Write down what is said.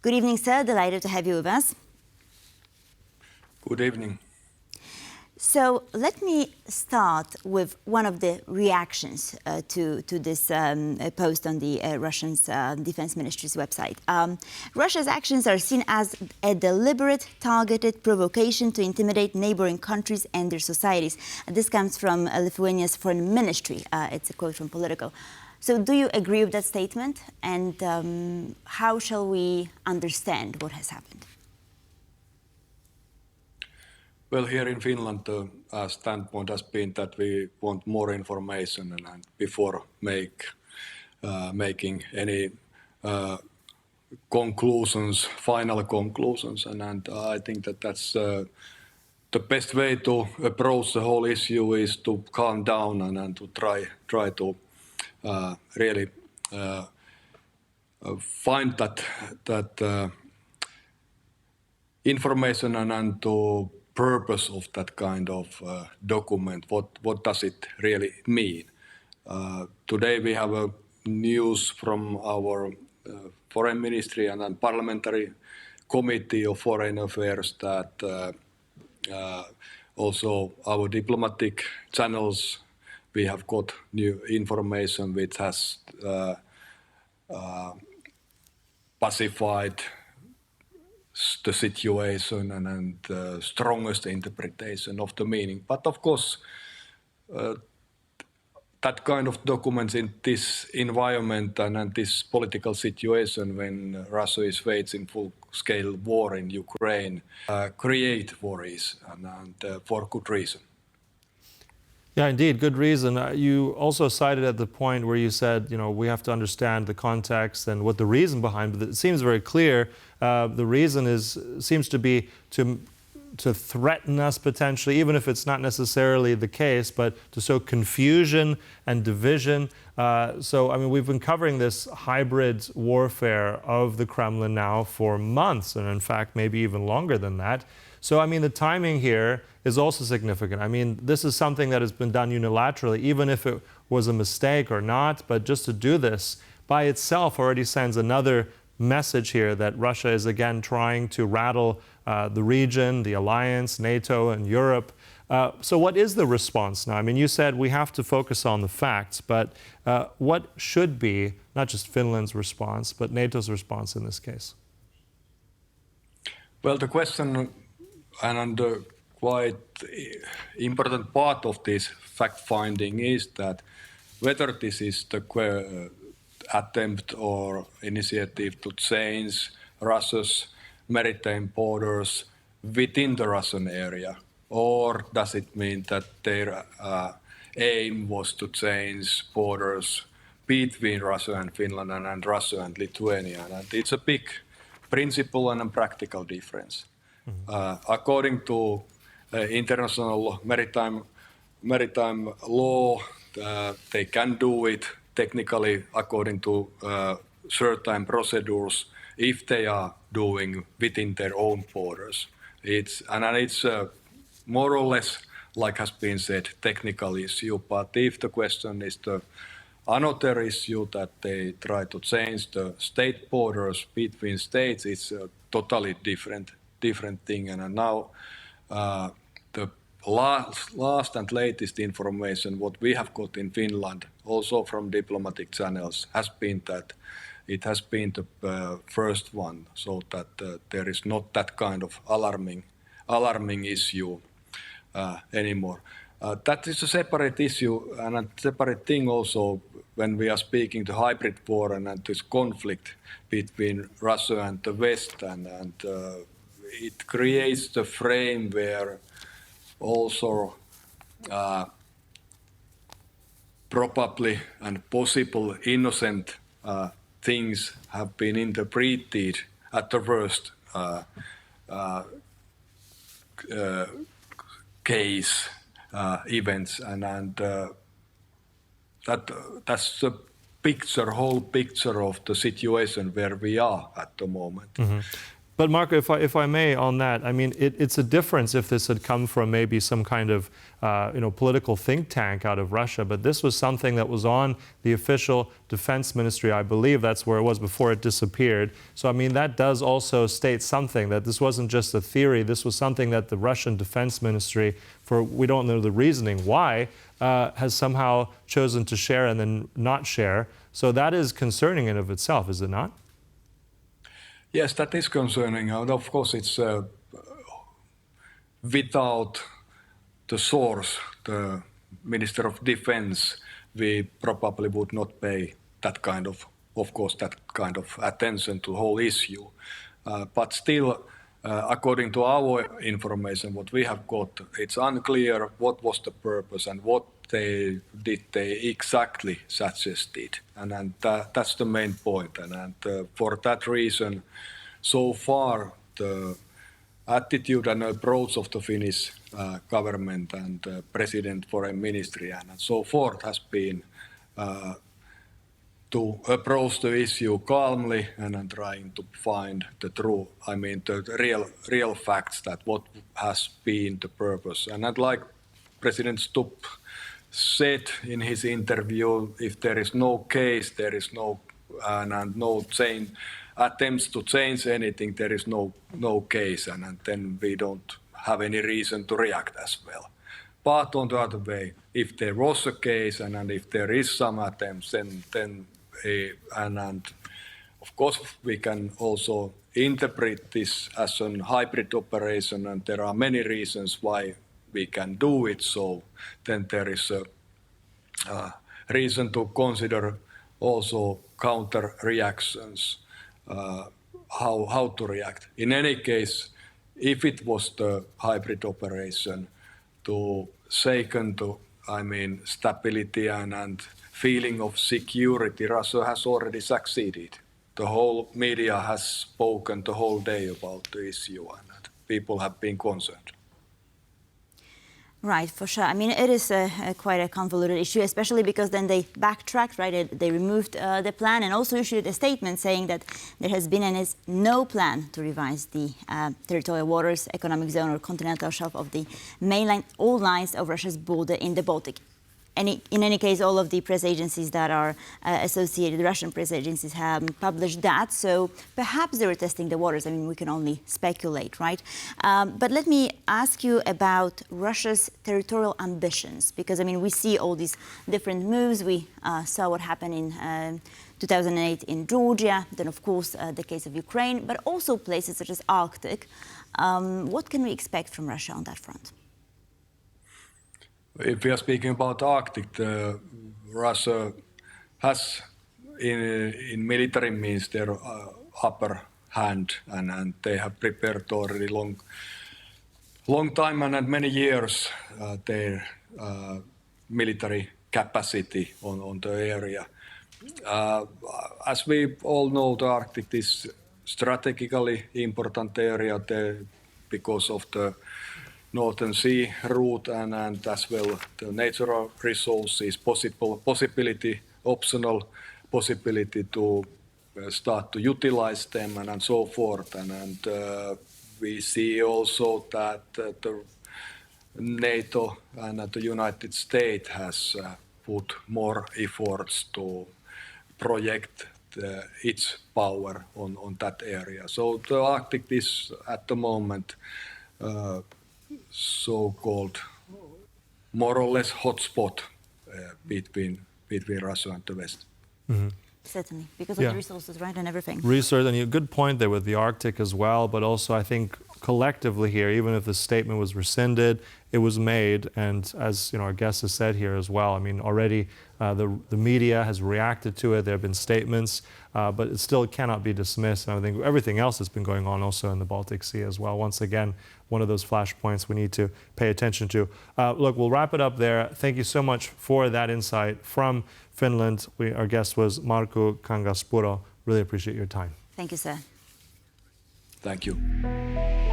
Good evening, sir. Delighted to have you with us. Good evening. So let me start with one of the reactions to this post on the Russian Defense Ministry's website. Russia's actions are seen as a deliberate, targeted provocation to intimidate neighboring countries and their societies. This comes from Lithuania's Foreign Ministry. It's a quote from Political. So do you agree with that statement? And how shall we understand what has happened? Well, here in Finland, the standpoint has been that we want more information and before making any conclusions, final conclusions. And I think that that's the best way to approach the whole issue is to calm down and to try to really find that information and to purpose of that kind of document. What does it really mean? Today we have a news from our foreign ministry and parliamentary committee of foreign affairs that also our diplomatic channels, we have got new information which has pacified the situation and strongest interpretation of the meaning. But of course, that kind of documents in this environment and this political situation when Russia is waging full-scale war in Ukraine create worries and for good reason. Yeah, indeed, good reason. You also cited at the point where you said, we have to understand the context and what the reason behind it. It seems very clear. The reason seems to be to threaten us potentially, even if it's not necessarily the case, but to sow confusion and division. We've been covering this hybrid warfare of the Kremlin now for months, and in fact, maybe even longer than that. So, the timing here is also significant. This is something that has been done unilaterally, even if it was a mistake or not, but just to do this by itself already sends another message here that Russia is again trying to rattle the region, the alliance, NATO, and Europe. So what is the response now? You said we have to focus on the facts, but what should be not just Finland's response, but NATO's response in this case? Well, the question and quite important part of this fact-finding is that whether this is the attempt or initiative to change Russia's maritime borders within the Russian area, or does it mean that their aim was to change borders between Russia and Finland and Russia and Lithuania? And it's a big principle and a practical difference. According to international maritime law, they can do it technically according to certain procedures if they are doing within their own borders. It's more or less, like has been said, technical issue. But if the question is another issue that they try to change the state borders between states, it's a totally different thing. And now the last and latest information what we have got in Finland, also from diplomatic channels, has been that it has been the first one, so that there is not that kind of alarming issue anymore. That is a separate issue and a separate thing also when we are speaking the hybrid war and this conflict between Russia and the West, and it creates the frame where also probably and possible innocent things have been interpreted at the worst case events, and that's the whole picture of the situation where we are at the moment. Mm-hmm. But Markku, if I may, on that, I mean, it's a difference if this had come from maybe some kind of, political think tank out of Russia. But this was something that was on the official defense ministry. I believe that's where it was before it disappeared. So, I mean, that does also state something, that this wasn't just a theory. This was something that the Russian defense ministry, we don't know the reasoning why, has somehow chosen to share and then not share. So that is concerning in of itself, is it not? Yes, that is concerning. And of course, it's without the source, the Minister of Defense, we probably would not pay that kind of attention to the whole issue. But still, according to our information, what we have got, it's unclear what was the purpose and what they exactly suggested, and that's the main point. And for that reason, so far the attitude and approach of the Finnish government and President, Foreign Ministry, and so forth has been to approach the issue calmly and trying to find the true, the real facts that what has been the purpose. And like President Stubb said in his interview, if there is no case, there is no attempts to change anything, there is no case, and then we don't have any reason to react as well. But on the other way, if there was a case and if there is some attempts, then of course we can also interpret this as a hybrid operation, and there are many reasons why we can do it. So then there is a reason to consider also counter reactions, how to react. In any case, if it was the hybrid operation to second to, stability and feeling of security, Russia has already succeeded. The whole media has spoken the whole day about the issue, and people have been concerned. Right, for sure. I mean, it is quite a convoluted issue, especially because then they backtracked, right? They removed the plan and also issued a statement saying that there has been and is no plan to revise the territorial waters, economic zone or continental shelf of the mainland, all lines of Russia's border in the Baltic. In any case, all of the press agencies that are associated, the Russian press agencies, have published that. So perhaps they were testing the waters. I mean, we can only speculate, right? But let me ask you about Russia's territorial ambitions, because, I mean, we see all these different moves. We saw what happened in 2008 in Georgia, then, of course, the case of Ukraine, but also places such as Arctic. What can we expect from Russia on that front? If we are speaking about Arctic, Russia has, in military means, their upper hand, and they have prepared already long time and many years their military capacity on the area. As we all know, the Arctic is strategically important area there because of the Northern Sea route and as well the natural resources, optional possibility to start to utilize them and so forth. And we see also that the NATO and the United States has put more efforts to project its power on that area. So the Arctic is at the moment so-called more or less hotspot between Russia and the West. Mm-hmm. Certainly, because of the resources, right, and everything. Research, and a good point there with the Arctic as well, but also I think collectively here, even if the statement was rescinded, it was made, and as our guest has said here as well, I mean, already the media has reacted to it, there have been statements, but it still cannot be dismissed, and I think everything else that's been going on also in the Baltic Sea as well. Once again, one of those flashpoints we need to pay attention to. Look, we'll wrap it up there. Thank you so much for that insight from Finland. Our guest was Markku Kangaspuro. Really appreciate your time. Thank you, sir. Thank you.